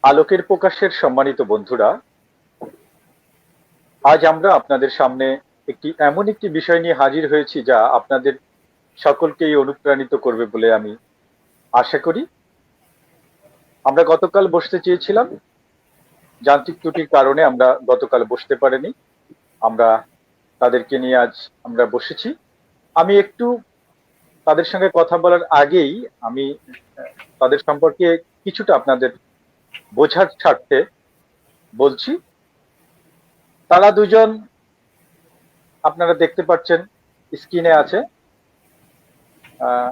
আলোকের প্রকাশের সম্মানিত বন্ধুরা, আজ আমরা আপনাদের সামনে এমন একটি বিষয় নিয়ে হাজির হয়েছি যা আপনাদের সকলকেই অনুপ্রাণিত করবে বলে আমি আশা করি। আমরা গতকাল বসতে চেয়েছিলাম, যান্ত্রিক ত্রুটির কারণে আমরা গতকাল বসতে পারিনি। আমরা তাদেরকে নিয়ে আজ আমরা বসেছি। আমি একটু তাদের সঙ্গে কথা বলার আগেই আমি তাদের সম্পর্কে কিছুটা আপনাদের বোঝার স্বার্থে বলছি। তারা দুজন আপনারা দেখতে পাচ্ছেন, স্ক্রিনে আছে। আহ,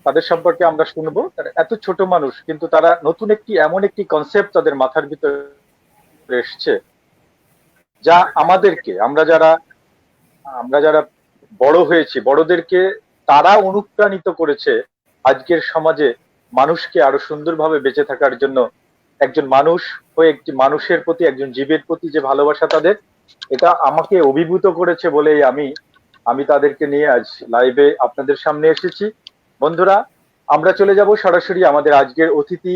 তাদের সম্পর্কে আমরা শুনবো। তারা এত ছোট মানুষ, কিন্তু তারা নতুন এমন একটি কনসেপ্ট তাদের মাথার ভিতরে এসছে, যা আমাদেরকে, আমরা যারা বড় হয়েছি, বড়দেরকে তারা অনুপ্রাণিত করেছে আজকের সমাজে মানুষকে আরো সুন্দরভাবে বেঁচে থাকার জন্য। একজন মানুষ হয়ে একটি মানুষের প্রতি, একজন জীবের প্রতি যে ভালোবাসা তাদের, এটা আমাকে অভিভূত করেছে বলেই আমি আমি তাদেরকে নিয়ে আজ লাইভে আপনাদের সামনে এসেছি। বন্ধুরা, আমরা চলে যাব সরাসরি আমাদের আজকের অতিথি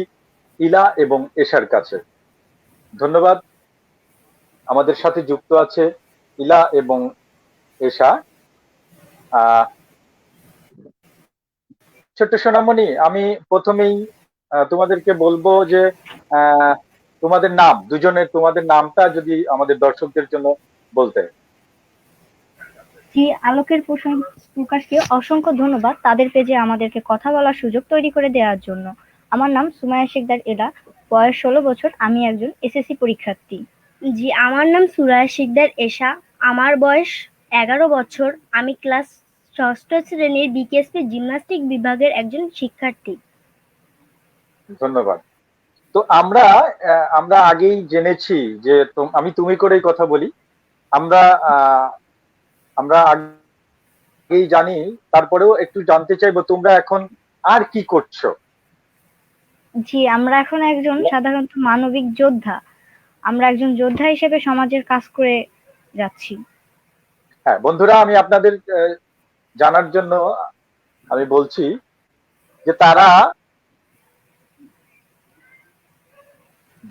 ইলা এবং এশার কাছে। ধন্যবাদ। আমাদের সাথে যুক্ত আছে ইলা এবং এশা। আহ ছোট্ট সোনামণি, আমি প্রথমেই তোমাদেরকে বলবো যে আহ তোমাদের নাম, দুজনের তোমাদের নামটা যদি আমাদের দর্শকদের জন্য বলতে। জি, প্রকাশকে অসংখ্য ধন্যবাদ তাদের পেজে আমাদেরকে কথা বলার সুযোগ তৈরি করে দেওয়ার জন্য। আমার নাম সুমাইয়া শিকদার এলা, বয়স ১৬ বছর, আমি একজন এসএসসি পরীক্ষার্থী। জি, আমার নাম সুরায়া শিকদার এশা, আমার বয়স ১১ বছর, আমি ক্লাস ৬ষ্ঠ শ্রেণীর বিকেএসপি জিমন্যাস্টিক বিভাগের একজন শিক্ষার্থী। ধন্যবাদ। তো আমরা আগেই জেনেছি যে আমি তুমি করেই কথা বলি। আমরা আমরা আগেই জানি, তারপরেও একটু জানতে চাইবো তোমরা এখন আর কি করছো। জি, আমরা এখন একজন সাধারণত মানবিক যোদ্ধা। আমরা একজন যোদ্ধা হিসেবে সমাজের কাজ করে যাচ্ছি। হ্যাঁ বন্ধুরা, আমি আপনাদের জানার জন্য আমি বলছি যে তারা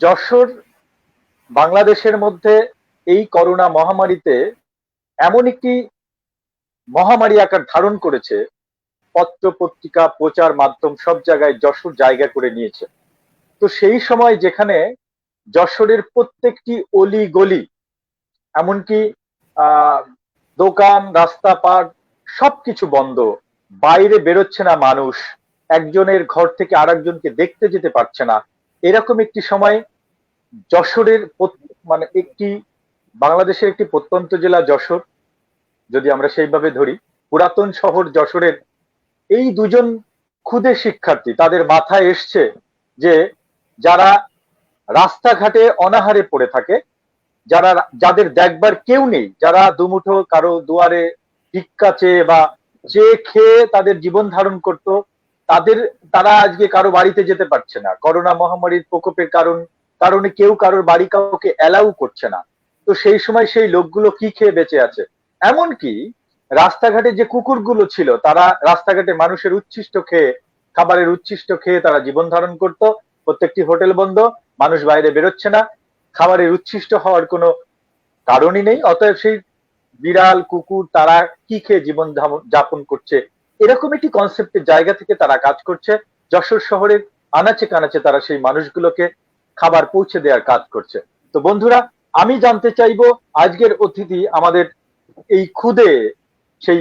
যশোর, বাংলাদেশের মধ্যে এই করোনা মহামারীতে এমন একটি মহামারী আকার ধারণ করেছে, পত্র পত্রিকা প্রচার মাধ্যম সব জায়গায় যশোর জায়গা করে নিয়েছে। তো সেই সময় যেখানে যশোরের প্রত্যেকটি অলি গলি, এমনকি আহ দোকান রাস্তাঘাট সবকিছু বন্ধ, বাইরে বেরোচ্ছে না মানুষ, একজনের ঘর থেকে আরেকজনকে দেখতে যেতে পারছে না, এরকম একটি সময় যশোরের মানে বাংলাদেশের একটি প্রত্যন্ত জেলা যশোর, যদি আমরা সেইভাবে ধরি, পুরাতন শহর যশোরের এই দুজন ক্ষুদে শিক্ষার্থী, তাদের মাথায় এসছে যে যারা রাস্তাঘাটে অনাহারে পড়ে থাকে, যাদের দেখবার কেউ নেই, যারা দুমুঠো কারো দুয়ারে ভিক্ষা চেয়ে বা চেয়ে খেয়ে তাদের জীবন ধারণ করত, তারা আজকে কারো বাড়িতে যেতে পারছে না। করোনা মহামারীর প্রকোপের কারণে কেউ কারোর বাড়ি কাউকে অ্যালাউ করছে না। তো সেই সময় সেই লোকগুলো কি খেয়ে বেঁচে আছে? এমনকি রাস্তাঘাটে যে কুকুরগুলো ছিল, তারা রাস্তাঘাটে মানুষের উচ্ছিষ্ট খেয়ে, খাবারের উচ্ছিষ্ট খেয়ে তারা জীবন ধারণ করত। প্রত্যেকটি হোটেল বন্ধ, মানুষ বাইরে বেরোচ্ছে না, খাবারের উচ্ছিষ্ট হওয়ার কোনো কারণই নেই। অতএব সেই বিড়াল কুকুর তারা কি খেয়ে জীবন যাপন করছে, এরকম একটি কনসেপ্টের জায়গা থেকে তারা কাজ করছে। যশোর শহরের আনাচে কানাচে তারা সেই মানুষগুলোকে খাবার পৌঁছে দেওয়ার কাজ করছে। তো বন্ধুরা, আমি জানতে চাইবো আজকের অতিথি আমাদের এই ক্ষুদে সেই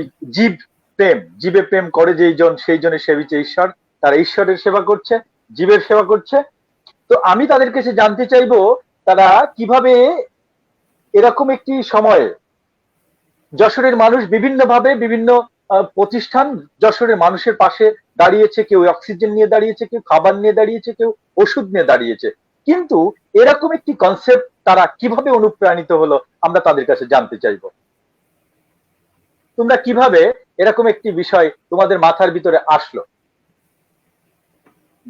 জীবে প্রেম করে যেই জন, সেই জনের সেবিছে ঈশ্বর। তারা ঈশ্বরের সেবা করছে, জীবের সেবা করছে। তো আমি তাদের কাছে জানতে চাইবো তারা কিভাবে এরকম একটি সময়ে যশোরের মানুষ বিভিন্নভাবে বিভিন্ন প্রতিষ্ঠান যশোরের মানুষের পাশে দাঁড়িয়েছে, কেউ অক্সিজেন নিয়ে দাঁড়িয়েছে, কেউ খাবার নিয়ে দাঁড়িয়েছে, কেউ ওষুধ নিয়ে দাঁড়িয়েছে। কিন্তু এরকম একটি কনসেপ্ট তারা কিভাবে অনুপ্রাণিত হলো, আমরা তাদের কাছে জানতে চাইবো। তোমরা কিভাবে এরকম একটি বিষয় তোমাদের মাথার ভিতরে আসলো?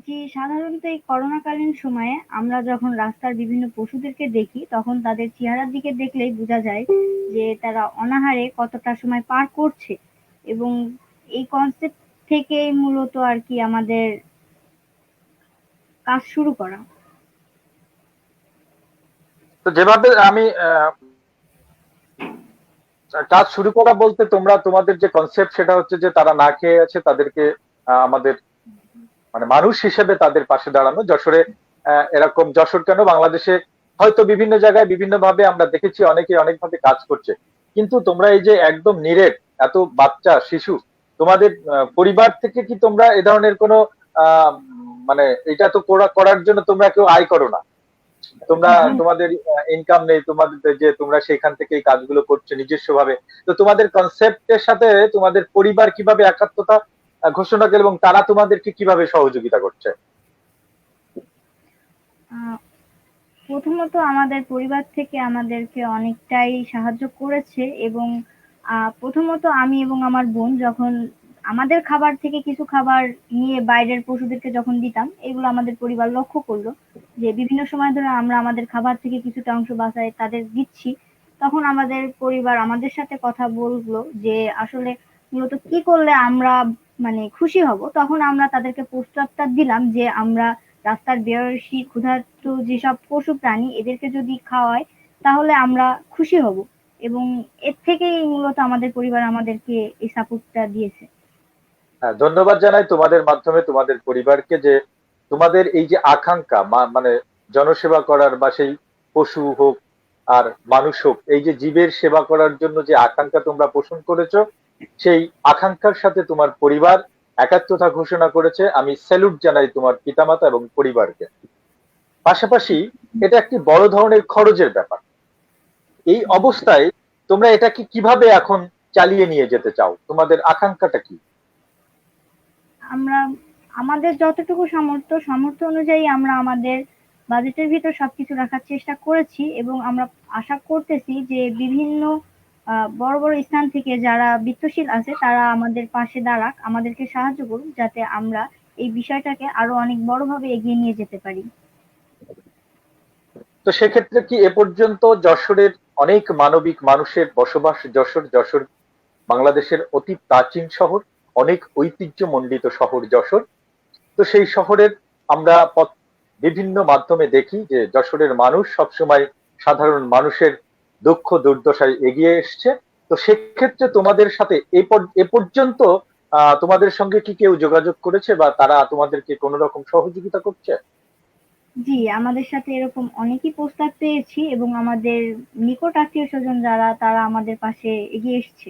জি, সাধারণত এই করোনাকালীন সময়ে আমরা যখন রাস্তার বিভিন্ন পশুদেরকে দেখি, তখন তাদের চেহারার দিকে দেখলেই বোঝা যায় যে তারা অনাহারে কতটা সময় পার করছে। এবং এই কনসেপ্ট থেকেই মূলত আর কি আমাদের কাজ শুরু করা। তো যেভাবে আমি কাজ শুরু করা বলতে, তোমরা তোমাদের যে কনসেপ্ট সেটা হচ্ছে যে তারা না খেয়ে আছে, তাদেরকে আমাদের মানে মানুষ হিসেবে তাদের পাশে দাঁড়ানো। যশোরে এরকম, যশোর কেন, বাংলাদেশে হয়তো বিভিন্ন জায়গায় বিভিন্ন ভাবে আমরা দেখেছি অনেকে অনেকভাবে কাজ করছে, কিন্তু তোমরা এই যে একদম নিরেট এত বাচ্চা শিশু, তোমাদের পরিবার থেকে কি তোমরা এ ধরনের কোনো আহ মানে এটা তো করার জন্য তোমরা কেউ আয় করো না, তোমরা তোমাদের ইনকাম নেই, তোমাদের যে তোমরা সেখান থেকে এই কাজগুলো করছো নিজস্ব ভাবে। তো তোমাদের কনসেপ্টের সাথে তোমাদের পরিবার কিভাবে একাত্মতা ঘোষণা করে এবং তারা তোমাদেরকে কিভাবে সহযোগিতা করছে? আহ, প্রথমত আমাদের পরিবার থেকে আমাদেরকে অনেকটাই সাহায্য করেছে, এবং প্রথমত আমি এবং আমার বোন যখন আমাদের খাবার থেকে কিছু খাবার নিয়ে বাইরের পশুদেরকে যখন দিতাম, এগুলো আমাদের পরিবার লক্ষ্য করলো যে বিভিন্ন সময় ধরে আমরা আমাদের খাবার থেকে কিছুটা অংশ বাঁচায় তাদের দিচ্ছি। তখন আমাদের পরিবার আমাদের সাথে কথা বললো যে আসলে মূলত কি করলে আমরা মানে খুশি হব। তখন আমরা তাদেরকে প্রস্তাবটা দিলাম যে আমরা রাস্তার বেয়াসী ক্ষুধার্ত যেসব পশু প্রাণী এদেরকে যদি খাওয়াই তাহলে আমরা খুশি হব, এবং এর থেকেই মূলত আমাদের পরিবার আমাদেরকে এই সাপোর্টটা দিয়েছে। হ্যাঁ, ধন্যবাদ জানাই তোমাদের মাধ্যমে তোমাদের পরিবারকে, যে তোমাদের এই যে আকাঙ্ক্ষা, মানে জনসেবা করার বা সেই পশু হোক আর মানুষ হোক, এই যে জীবের সেবা করার জন্য যে আকাঙ্ক্ষা তোমরা পোষণ করেছো, সেই আকাঙ্ক্ষার সাথে তোমার পরিবার একাত্মতা ঘোষণা করেছে। আমি স্যালুট জানাই তোমার পিতামাতা এবং পরিবারকে। পাশাপাশি এটা একটি বড় ধরনের খরচের ব্যাপার। এই অবস্থায় তোমরা এটাকে কিভাবে এখন চালিয়ে নিয়ে যেতে চাও, তোমাদের আকাঙ্ক্ষাটা কি? আমরা আমাদের যতটুকু সামর্থ্য অনুযায়ী আমরা আমাদের বাজেটের ভিতর সবকিছু রাখার চেষ্টা করেছি, এবং আমরা আশা করতেছি যে বিভিন্ন বড় বড় স্থান থেকে যারা বিত্তশীল আছে তারা আমাদের পাশে দাঁড়াক, আমাদেরকে সাহায্য করুক যাতে আমরা এই বিষয়টাকে আরো অনেক বড়ভাবে এগিয়ে নিয়ে যেতে পারি। তো সেক্ষেত্রে কি এ পর্যন্ত যশোরের অনেক মানবিক মানুষের বসবাস, যশোর বাংলাদেশের অতি প্রাচীন শহর, অনেক ঐতিহ্যমণ্ডিত শহর যশোর। তো সেই শহরের আমরা বিভিন্ন মাধ্যমে দেখি যে যশোরের মানুষ সবসময় সাধারণ মানুষের দুঃখ দুর্দশায় এগিয়ে এসছে। তো সেক্ষেত্রে তোমাদের সাথে এ পর্যন্ত তোমাদের সঙ্গে কি কেউ যোগাযোগ করেছে বা তারা তোমাদেরকে কোনো রকম সহযোগিতা করছে? জি, আমাদের সাথে এরকম অনেকই প্রস্তাব পেয়েছি, এবং আমাদের নিকট আত্মীয় স্বজন যারা তারা আমাদের পাশে এগিয়ে এসছে।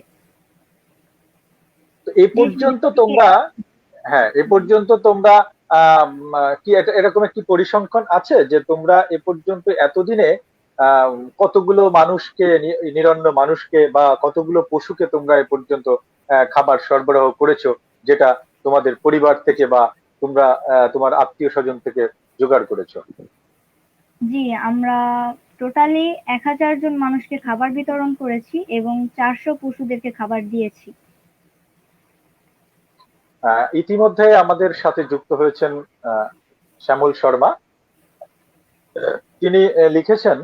তো এ দেশ পর্যন্ত বিদেশ থেকে। তোমরা, হ্যাঁ, এ পর্যন্ত তোমরা কি এরকম একটি পরিসংখ্যান আছে যে তোমরা এ পর্যন্ত এতদিনে আহ, কতগুলো মানুষকে, নিরন্ন মানুষকে বা কতগুলো পশুকে তোমরা এ পর্যন্ত খাবার সরবরাহ করেছো, যেটা তোমাদের পরিবার থেকে বা তোমরা তোমার আত্মীয় স্বজন থেকে জোগাড় করেছো? জি, আমরা টোটালি ১,০০০ জন মানুষকে খাবার বিতরণ করেছি এবং ৪০০ পশুদেরকে খাবার দিয়েছি। ইতিমধ্যে আমাদের সাথে যুক্ত হয়েছেন আহ, শ্যামল শর্মা। তিনি লিখেছেন,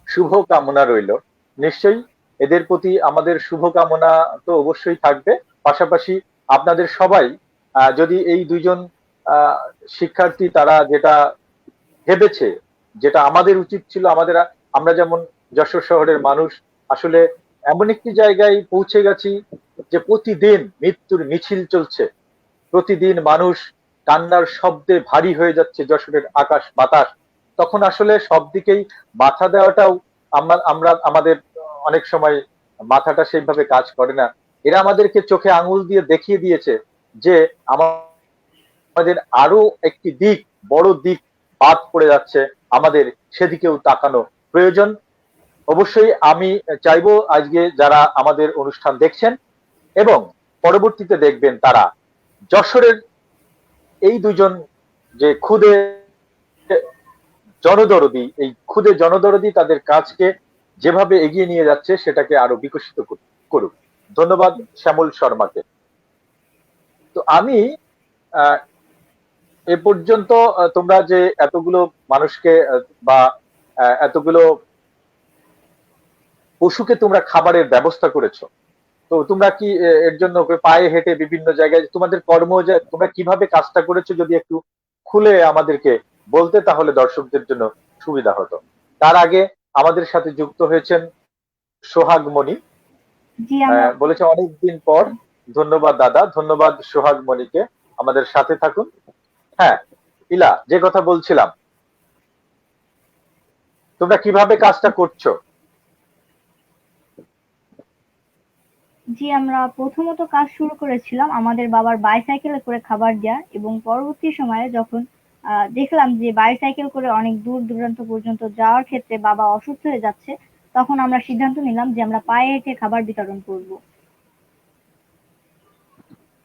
শুভ কামনা রইল। নিশ্চয়ই এদের প্রতি আমাদের শুভ কামনা তো অবশ্যই থাকবে। পাশাপাশি আপনাদের সবাই যদি এই দুইজন আহ, শিক্ষার্থী তারা যেটা ভেবেছে, যেটা আমাদের উচিত ছিল, আমরা যেমন যশোর শহরের মানুষ আসলে এমন একটি জায়গায় পৌঁছে গেছি যে প্রতিদিন মৃত্যুর মিছিল চলছে, প্রতিদিন মানুষ কান্নার শব্দে ভারী হয়ে যাচ্ছে যশোরের আকাশ বাতাস। তখন আসলে সব দিকেই মাথা দেওয়াটাও আমরা আমাদের অনেক সময় মাথাটা সেইভাবে কাজ করে না। এরা আমাদেরকে চোখে আঙুল দিয়ে দেখিয়ে দিয়েছে যে আমাদের আরো একটি দিক, বড় দিক বাদ পড়ে যাচ্ছে, আমাদের সেদিকেও তাকানো প্রয়োজন। অবশ্যই আমি চাইবো আজকে যারা আমাদের অনুষ্ঠান দেখছেন এবং পরবর্তীতে দেখবেন, তারা যশোরের এই দুজন যে খুদে জনদরদি, এই খুদে জনদরদি তাদের কাজকে যেভাবে এগিয়ে নিয়ে যাচ্ছে সেটাকে আরো বিকশিত করুক। ধন্যবাদ শ্যামল শর্মাকে। তো আমি আহ, এ পর্যন্ত তোমরা যে এতগুলো মানুষকে বা এতগুলো পশুকে তোমরা খাবারের ব্যবস্থা করেছো, তো তোমরা কি এর জন্য পায়ে হেঁটে বিভিন্ন জায়গায় তোমাদের তোমরা কিভাবে কাজটা করেছো যদি একটু খুলে আমাদেরকে বলতে, তাহলে দর্শকদের জন্য সুবিধা হতো। তার আগে আমাদের সাথে যুক্ত হয়েছেন সোহাগ মণি। জি আমরা বলেছে অনেকদিন পর। ধন্যবাদ দাদা, ধন্যবাদ সোহাগ মণিকে। আমাদের সাথে থাকুন। হ্যাঁ, ইলা, যে কথা বলছিলাম, তোমরা কিভাবে কাজটা করছো? জি আমরা প্রথমত কাজ শুরু করেছিলাম আমাদের বাবার বাইসাইকেলে করে খাবার দেওয়া, এবং পরবর্তী সময়ে যখন দেখলাম যে বাইসাইকেল করে অনেক দূর দূরান্ত পর্যন্ত যাওয়ার ক্ষেত্রে বাবা অসুস্থ হয়ে যাচ্ছে, তখন আমরা সিদ্ধান্ত নিলাম যে আমরা পায়ে হেঁটে খাবার বিতরণ করব।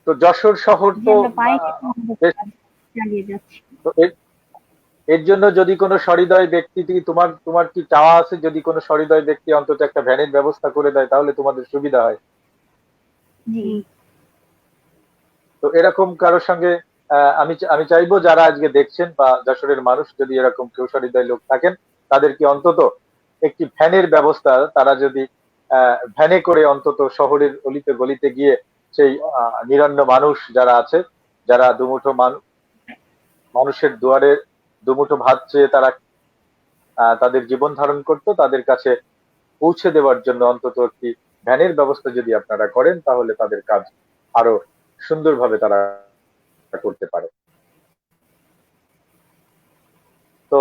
তো যশোর শহর জি তো আমরা পায়ে হেঁটে আমাদের বেশ। কাজ চালিয়ে যাচ্ছি। তো এর জন্য যদি কোনো সহৃদয় ব্যক্তি, তোমার তোমার কি চাওয়া আছে, যদি কোনো সহৃদয় ব্যক্তি অন্তত একটা ভ্যানের ব্যবস্থা করে দেয় তাহলে তোমাদের সুবিধা হয়। জি তো এরকম কারোর সঙ্গে আমি আমি চাইবো যারা আজকে দেখছেন বা যশোরের মানুষ, যদি এরকম কেউ সহৃদয় লোক থাকেন, তাদেরকে অন্তত একটি ভ্যানের ব্যবস্থা, তারা যদি ভ্যানে করে অন্তত শহরের অলিতে গলিতে গিয়ে সেই নিরন্ন মানুষ যারা আছে, যারা দুমুঠো মানুষের দুয়ারে দুমুঠো ভাত চেয়ে তারা তাদের জীবন ধারণ করতো, তাদের কাছে পৌঁছে দেওয়ার জন্য অন্তত একটি ভ্যানের ব্যবস্থা যদি আপনারা করেন, তাহলে তাদের কাজ আরো সুন্দরভাবে তারা করতে পারে। তো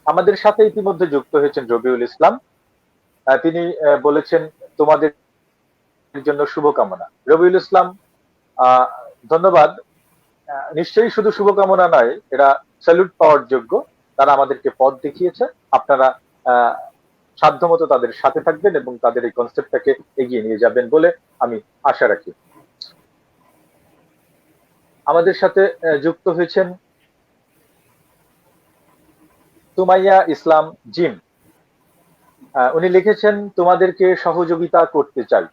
আমাদের সাথে ইতিমধ্যে যুক্ত হয়েছেন রবিউল ইসলাম। তিনি বলেছেন তোমাদের জন্য শুভকামনা। রবিউল ইসলাম, ধন্যবাদ। নিশ্চয়ই শুধু শুভকামনা নয়, এরা স্যালুট পাওয়ার যোগ্য। তারা আমাদেরকে পথ দেখিয়েছে। আপনারা সাধ্যমতো তাদের সাথে থাকবেন এবং তাদের এই কনসেপ্টটাকে এগিয়ে নিয়ে যাবেন বলে আমি আশা রাখি। আমাদের সাথে যুক্ত হয়েছেন সুমাইয়া ইসলাম জিম। উনি লিখেছেন তোমাদেরকে সহযোগিতা করতে চাই।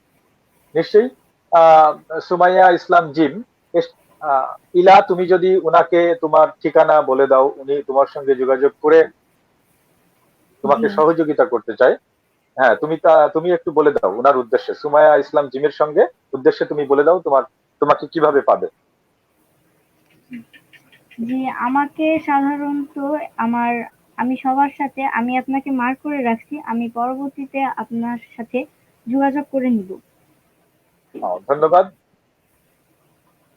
নিশ্চয়ই সুমাইয়া ইসলাম জিম, ইলা, তুমি যদি উনাকে তোমার ঠিকানা বলে দাও, উনি তোমার সঙ্গে যোগাযোগ করে তোমাকে জি সহযোগিতা করতে চায়। হ্যাঁ, তুমি একটু বলে দাও উনার উদ্দেশ্যে, সুমাইয়া ইসলাম জিমের সঙ্গে উদ্দেশ্যে তুমি বলে দাও তোমাকে কিভাবে পাবে। জি আমাকে সাধারণত আমার আমি সবার সাথে আমি আপনাকে মার্ক করে রাখছি, আমি পরবর্তীতে আপনার সাথে যোগাযোগ করে নিব। ধন্যবাদ।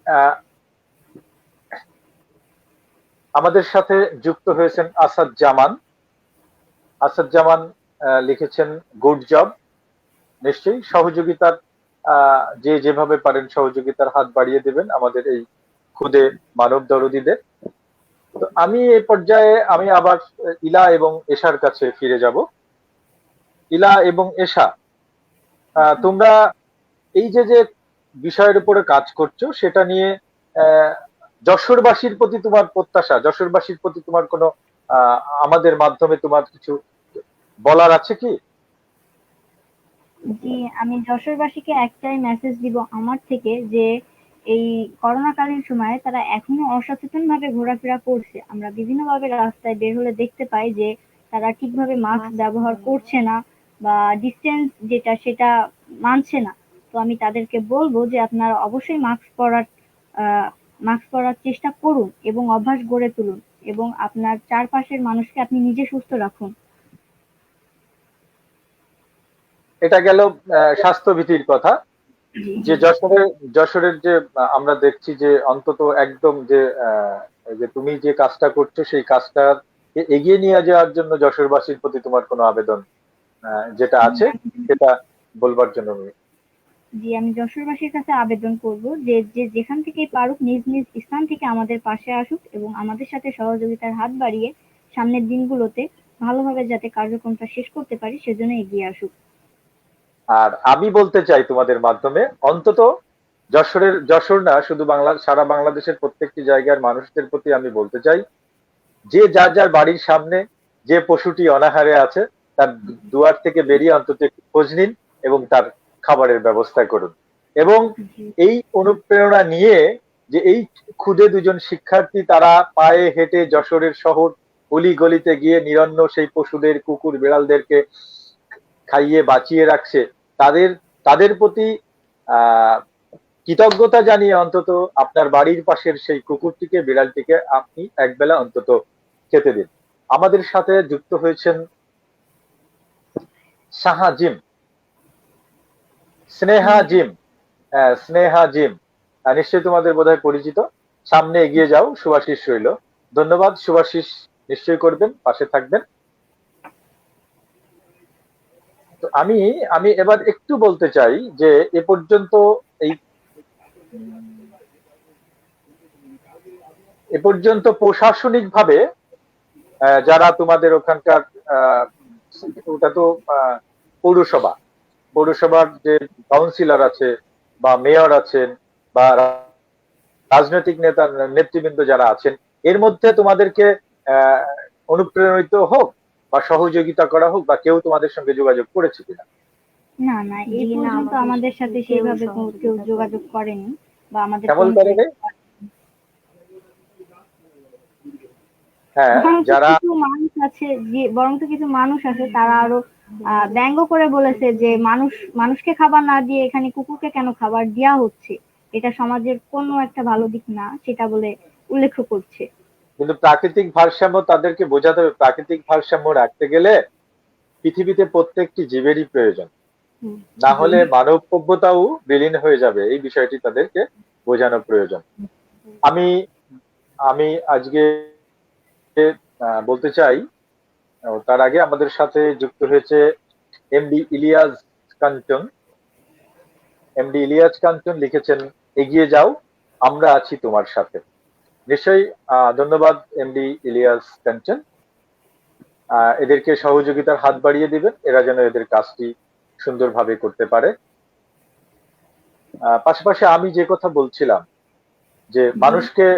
আহ, আমাদের সাথে যুক্ত হয়েছেন আসাদ জামান। আসাদ জামান লিখেছেন গুড জব। নিশ্চয়ই সহযোগিতার যে যেভাবে পারেন সহযোগিতার হাত বাড়িয়ে দেবেন আমাদের এই খুদে মানব দরদীদের। তো আমি এই পর্যায়ে আমি আবার ইলা এবং এশার কাছে ফিরে যাব। ইলা এবং এশা, তোমরা এই যে যে বিষয়ের উপরে কাজ করছো সেটা নিয়ে আহ, যশোরবাসীর প্রতি তোমার প্রত্যাশা, যশোরবাসীর প্রতি তোমার কোনো আমাদের মাধ্যমে তোমার কিছু বলার আছে কি? জি আমি যশোরবাসীকে একটাই মেসেজ দিব আমার থেকে, যে এই করোনাকালীন সময়ে তারা এখনো অসচেতন ভাবে ঘোরাফেরা করছে। আমরা বিভিন্নভাবে রাস্তায় বের হলে দেখতে পাই যে তারা ঠিকভাবে মাস্ক ব্যবহার করছে না, বা ডিসটেন্স যেটা সেটা মানছে না। তো আমি তাদেরকে বলবো যে আপনারা অবশ্যই মাস্ক পরার চেষ্টা করুন এবং অভ্যাস গড়ে তুলুন, এবং আপনার চারপাশের মানুষকে আপনি নিজে সুস্থ রাখুন। এটা গেল স্বাস্থ্যবিধির কথা। জি যে যশোরের যে আমরা দেখছি যে অন্তত একদম যে এই যে তুমি যে কাজটা করছো সেই কাজটা এগিয়ে নিয়ে যাওয়ার জন্য যশোরবাসীর প্রতি তোমার কোনো আবেদন যেটা আছে সেটা বলবার জন্য আমি। জি আমি যশোরবাসীর কাছে আবেদন করব যে যে যেখান থেকেই পারুক নিজ নিজ স্থান থেকে আমাদের পাশে আসুক এবং আমাদের সাথে সহযোগিতার হাত বাড়িয়ে সামনের দিনগুলোতে ভালোভাবে যাতে কার্যক্রমটা শেষ করতে পারি সেজন্য এগিয়ে আসুক। আর আমি বলতে চাই তোমাদের মাধ্যমে, অন্তত যশোর না, শুধু সারা বাংলাদেশের প্রত্যেকটি জায়গার মানুষদের প্রতি আমি বলতে চাই, যে যার যার বাড়ির সামনে যে পশুটি অনাহারে আছে তার দুয়ার থেকে বেরিয়ে অন্তত একটু খোঁজ নিন এবং তার খাবারের ব্যবস্থা করুন। এবং জি এই অনুপ্রেরণা নিয়ে যে এই ক্ষুদে দুজন শিক্ষার্থী তারা পায়ে হেঁটে যশোরের শহর অলি গলিতে গিয়ে নিরন্ন সেই পশুদের, কুকুর বিড়ালদেরকে খাইয়ে বাঁচিয়ে রাখছে, তাদের তাদের প্রতি আহ কৃতজ্ঞতা জানিয়ে অন্তত আপনার বাড়ির পাশের সেই কুকুরটিকে, বিড়ালটিকে আপনি একবেলা অন্তত খেতে দিন। আমাদের সাথে যুক্ত হয়েছেন Saha gym, Sneha gym. Sneha gym, নিশ্চয়ই তোমাদের বোধহয় পরিচিত। সামনে এগিয়ে যাও, শুভাশিস রইল। ধন্যবাদ, শুভাশিস নিশ্চয়ই করবেন, পাশে থাকবেন। তো আমি আমি এবার একটু বলতে চাই যে এ পর্যন্ত এই এ পর্যন্ত প্রশাসনিকভাবে যারা তোমাদের ওখানকার আহ, ওটা তো পৌরসভা, পৌরসভার যে কাউন্সিলর আছে বা মেয়র আছেন বা রাজনৈতিক নেতা নেতৃবৃন্দ যারা আছেন, এর মধ্যে তোমাদেরকে আহ, অনুপ্রেরিত হোক বা সহযোগিতা করা হোক বা কেউ তোমাদের সঙ্গে যোগাযোগ করেছে কিনা? না না, এই জি না, পর্যন্ত আমাদের সাথে কেউ সেইভাবে কেউ সহযোগিতা যোগাযোগ করেনি বা আমাদের কেমন করে কন্ট্যাক্ট। রে? হ্যাঁ, যারা বরং তো কিছু মানুষ আছে তারা আরো ব্যঙ্গ করে বলেছে যে মানুষকে খাবার না দিয়ে এখানে কুকুরকে কেন খাবার দেওয়া হচ্ছে, এটা সমাজের কোনো একটা ভালো দিক না, সেটা বলে উল্লেখ করছে। কিন্তু প্রাকৃতিক ভারসাম্য তাদেরকে বোঝাতে হবে। প্রাকৃতিক ভারসাম্য রাখতে গেলে পৃথিবীতে প্রত্যেকটি জীবেরই প্রয়োজন, হুম, না জি। হলে মানব সভ্যতাও বিলীন হয়ে যাবে। এই বিষয়টি তাদেরকে বোঝানো প্রয়োজন। আমি আমি আজকে বলতে চাই, তার আগে আমাদের সাথে যুক্ত হয়েছে এমডি ইলিয়াস কাঞ্চন। এমডি ইলিয়াস কাঞ্চন লিখেছেন, এগিয়ে যাও, আমরা আছি তোমার সাথে। নিশ্চয়ই ধন্যবাদ এমডি ইলিয়াস কাঞ্চন। এদেরকে সহযোগিতার হাত বাড়িয়ে দিবেন, এরা যেন এদের কাজটি সুন্দরভাবে করতে পারে। পাশাপাশি আমি যে কথা বলছিলাম যে মানুষকে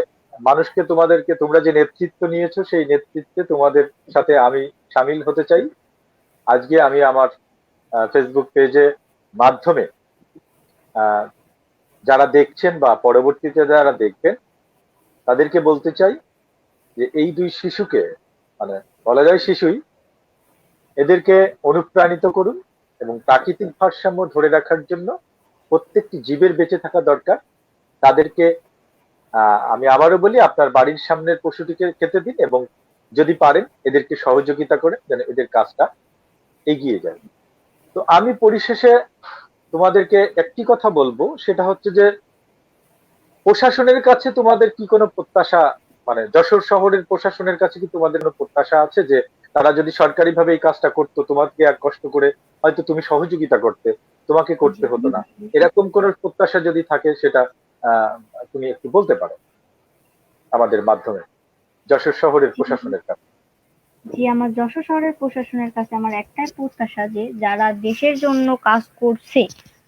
মানুষকে তোমাদেরকে, তোমরা যে নেতৃত্ব নিয়েছো সেই নেতৃত্বে তোমাদের সাথে আমি সামিল হতে চাই। আজকে আমি আমার ফেসবুক পেজে মাধ্যমে যারা দেখছেন বা পরবর্তীতে যারা দেখবেন তাদেরকে বলতে চাই যে এই দুই শিশুকে, মানে বলা যায় শিশুই, এদেরকে অনুপ্রাণিত করুন এবং প্রাকৃতিক ভারসাম্য ধরে রাখার জন্য প্রত্যেকটি জীবের বেঁচে থাকা দরকার। তাদেরকে আমি আবারও বলি, আপনার বাড়ির সামনের পশুটিকে খেতে দিন এবং যদি পারেন এদেরকে সহযোগিতা করে যেন এদের কাজটা এগিয়ে যায়। তো আমি পরিশেষে তোমাদেরকে একটি কথা বলবো, সেটা হচ্ছে যে প্রশাসনের কাছে তোমাদের কি কোনো প্রত্যাশা, মানে যশোর শহরের প্রশাসনের কাছে কি তোমাদের কোনো প্রত্যাশা আছে যে তারা যদি সরকারিভাবে এই কাজটা করতো, তোমাকে আর কষ্ট করে হয়তো তুমি সহযোগিতা করতে, তোমাকে করতে হতো না? এরকম কোন প্রত্যাশা যদি থাকে সেটা আহ তুমি একটু বলতে পারো আমাদের মাধ্যমে যশোর শহরের প্রশাসনের কাছে। জি, আমার যশোর শহরের প্রশাসনের কাছে আমার একটাই প্রত্যাশা যে যারা দেশের জন্য কাজ করছে,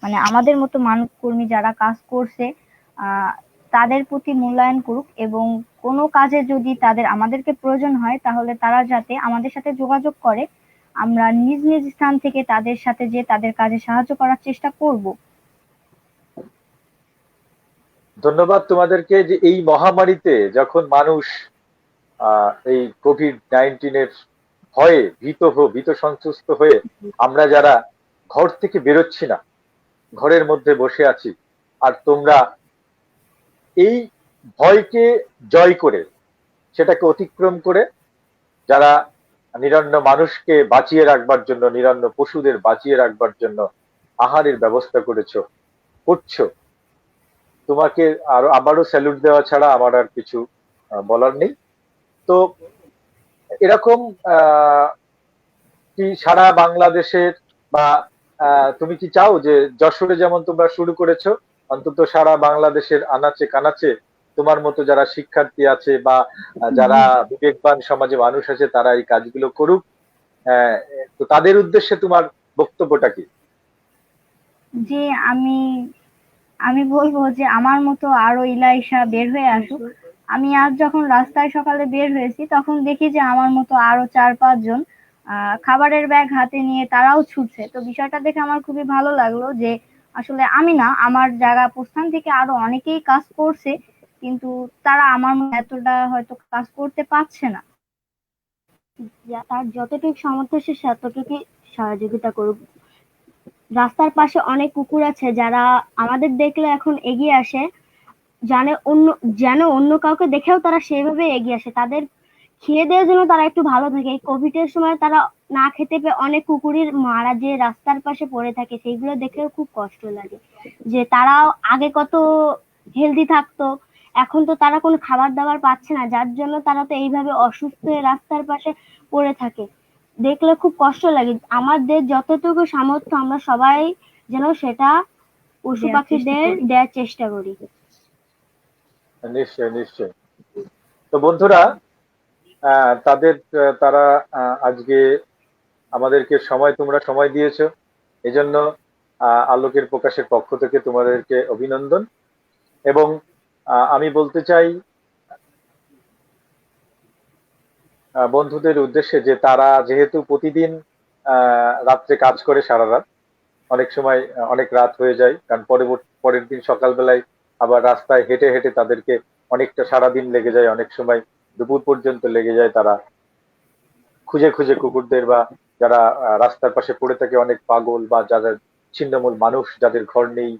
মানে আমাদের মতো মানব কর্মী যারা কাজ করছে, আহ তাদের প্রতি মূল্যায়ন করুক এবং কোনো কাজে যদি আমাদেরকে প্রয়োজন হয় তাহলে তারা যাতে আমাদের সাথে যোগাযোগ করে। আমরা নিজ নিজ স্থান থেকে তাদের সাথে যে তাদের কাজে সাহায্য করার চেষ্টা করব। ধন্যবাদ তোমাদেরকে যে এই মহামারীতে যখন মানুষ এই কোভিড-19 ভয়ে ভীত সন্ত্রস্ত হয়ে আমরা যারা ঘর থেকে বেরোচ্ছি না, ঘরের মধ্যে বসে আছি, আর তোমরা এই ভয়কে জয় করে, সেটাকে অতিক্রম করে, যারা নিরন্ন মানুষকে বাঁচিয়ে রাখবার জন্য, নিরন্ন পশুদের বাঁচিয়ে রাখবার জন্য আহারের ব্যবস্থা করছো, তোমাকে আবারও স্যালুট দেওয়া ছাড়া আমার আর কিছু বলার নেই। তো এরকম আহ কি সারা বাংলাদেশের বা তুমি কি চাও যে যশোরে যেমন তোমরা শুরু করেছো, অন্তত সারা বাংলাদেশের আনাচে কানাচে তোমার মতো যারা শিক্ষার্থী আছে বা যারা বিবেকবান সমাজে মানুষ আছে তারা এই কাজগুলো করুক? তো তাদের উদ্দেশ্যে তোমার বক্তব্যটা কি? যে আমি আমি বলবো যে আমার মতো আরো ইলাইশা বের হয়ে আসুক। আমি আজ যখন রাস্তায় সকালে বের হয়েছি তখন দেখি যে আমার মতো আরো 4-5 জন খাবারের ব্যাগ হাতে নিয়ে তারাও ছুটছে। তো বিষয়টা দেখে আমার খুবই ভালো লাগলো যে আসলে আমি না, আমার জায়গা প্রস্থান থেকে আরো অনেকেই কাজ করছে, কিন্তু তারা আমার মতো এতটা হয়তো কাজ করতে পারছে না। তার যতটুকু সামর্থ্য সে ততটুকুই সহযোগিতা করুক। রাস্তার পাশে অনেক কুকুর আছে যারা আমাদের দেখলে এখন এগিয়ে আসে, যেন অন্য কাউকে দেখেও তারা সেভাবে এগিয়ে আসে, তাদের খেয়ে দেওয়ার জন্য তারা একটু ভালো থাকে। এই কোভিড এর সময় তারা না খেতে পেয়ে অনেক কুকুরের মারা যে রাস্তার পাশে পড়ে থাকে, সেইগুলো দেখেও খুব কষ্ট লাগে যে তারাও আগে কত হেলদি থাকতো, এখন তো তারা কোনো খাবার দাবার পাচ্ছে না, যার জন্য তারা তো এইভাবে অসুস্থ হয়ে রাস্তার পাশে পড়ে থাকে। দেখলে খুব কষ্ট লাগে। আমাদের যতটুকু সামর্থ্য আমরা সবাই যেন সেটা পশু পাখিদের দেওয়ার চেষ্টা করি। নিশ্চয় নিশ্চয়। তো বন্ধুরা, তারা আজকে আমাদেরকে তোমরা সময় দিয়েছো, এজন্য আলোকের প্রকাশের পক্ষ থেকে তোমাদেরকে অভিনন্দন। এবং আমি বলতে চাই বন্ধুদের উদ্দেশ্যে যে তারা যেহেতু প্রতিদিন রাত্রে কাজ করে সারা রাত, অনেক সময় অনেক রাত হয়ে যায়, কারণ পরের দিন সকালবেলায় আবার রাস্তায় হেঁটে হেঁটে তাদেরকে অনেকটা সারাদিন লেগে যায়, অনেক সময় দুপুর পর্যন্ত লেগে যায় তারা খুঁজে খুঁজে কুকুরদের, বা যারা রাস্তার পাশে পড়ে থাকে অনেক পাগল বা যারা ছিন্নমূল মানুষ, যাদের ঘর নেই,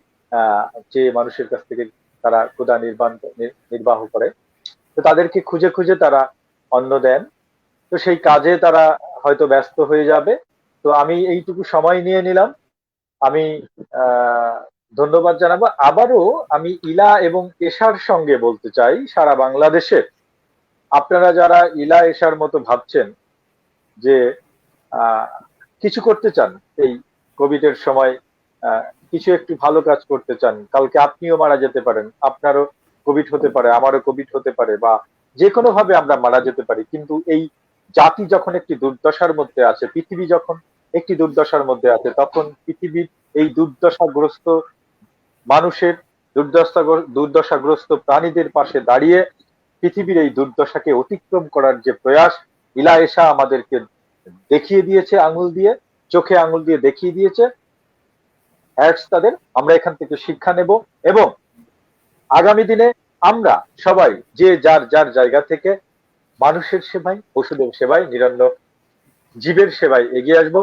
যে মানুষের কাছ থেকে তারা ক্ষুধা নির্বাহ করে, তো তাদেরকে খুঁজে খুঁজে তারা অন্ন দেন। তো সেই কাজে তারা হয়তো ব্যস্ত হয়ে যাবে। তো আমি এইটুকু সময় নিয়ে নিলাম। আমি ধন্যবাদ জানাবো। আবারও আমি ইলা এবং এশার সঙ্গে বলতে চাই, সারা বাংলাদেশের আপনারা যারা ইলা এশার মতো ভাবছেন যে কিছু করতে চান এই কোভিড এর সময়, কিছু একটু ভালো কাজ করতে চান, কালকে আপনিও মারা যেতে পারেন, আপনারও কোভিড হতে পারে, আমারও কোভিড হতে পারে, বা যে কোনো ভাবে আমরা মারা যেতে পারি, কিন্তু এই জাতি যখন একটি দুর্দশার মধ্যে আছে, পৃথিবী যখন একটি দুর্দশার মধ্যে আছে, তখন পৃথিবীর এই দুর্দশাগ্রস্ত মানুষের, দুর্দশাগ্রস্ত প্রাণীদের পাশে দাঁড়িয়ে পৃথিবীর এই দুর্দশাকে অতিক্রম করার যে প্রয়াস ইলা এশা আমাদেরকে দেখিয়ে দিয়েছে, আঙুল দিয়ে, চোখে আঙুল দিয়ে দেখিয়ে দিয়েছে, তাদের আমরা এখান থেকে শিক্ষা নেব। এবং আগামী দিনে আমরা সবাই যে যার যার জায়গা থেকে মানুষের সেবায়, পশুদের সেবায়, নিরন্ন জীবের সেবায় এগিয়ে আসব।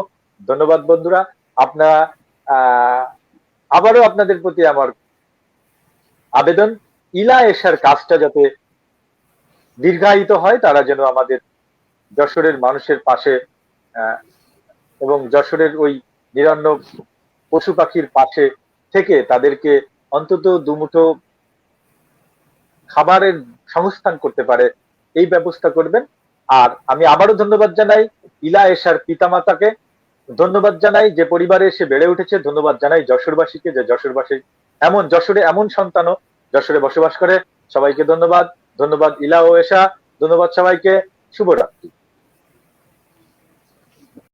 ধন্যবাদ বন্ধুরা। আপনারা আবারও আপনাদের প্রতি আমার আবেদন, ইলা এশার কাজটা যাতে দীর্ঘায়িত হয়, তারা যেন আমাদের যশোরের মানুষের পাশে এবং যশোরের ওই নিরন্ন পশু পাখির পাশে থেকে তাদেরকে অন্তত দুমুঠো খাবারের সংস্থান করতে পারে, এই ব্যবস্থা করবেন। আর আমি আবারও ধন্যবাদ জানাই ইলা এশার পিতামাতাকে, ধন্যবাদ জানাই যে পরিবারে সে বেড়ে উঠেছে, ধন্যবাদ জানাই যশোরবাসীকে যে যশোরে এমন সন্তানও যশোরে বসবাস করে। সবাইকে ধন্যবাদ। ধন্যবাদ ইলা ও এশা, ধন্যবাদ সবাইকে। শুভরাত্রি।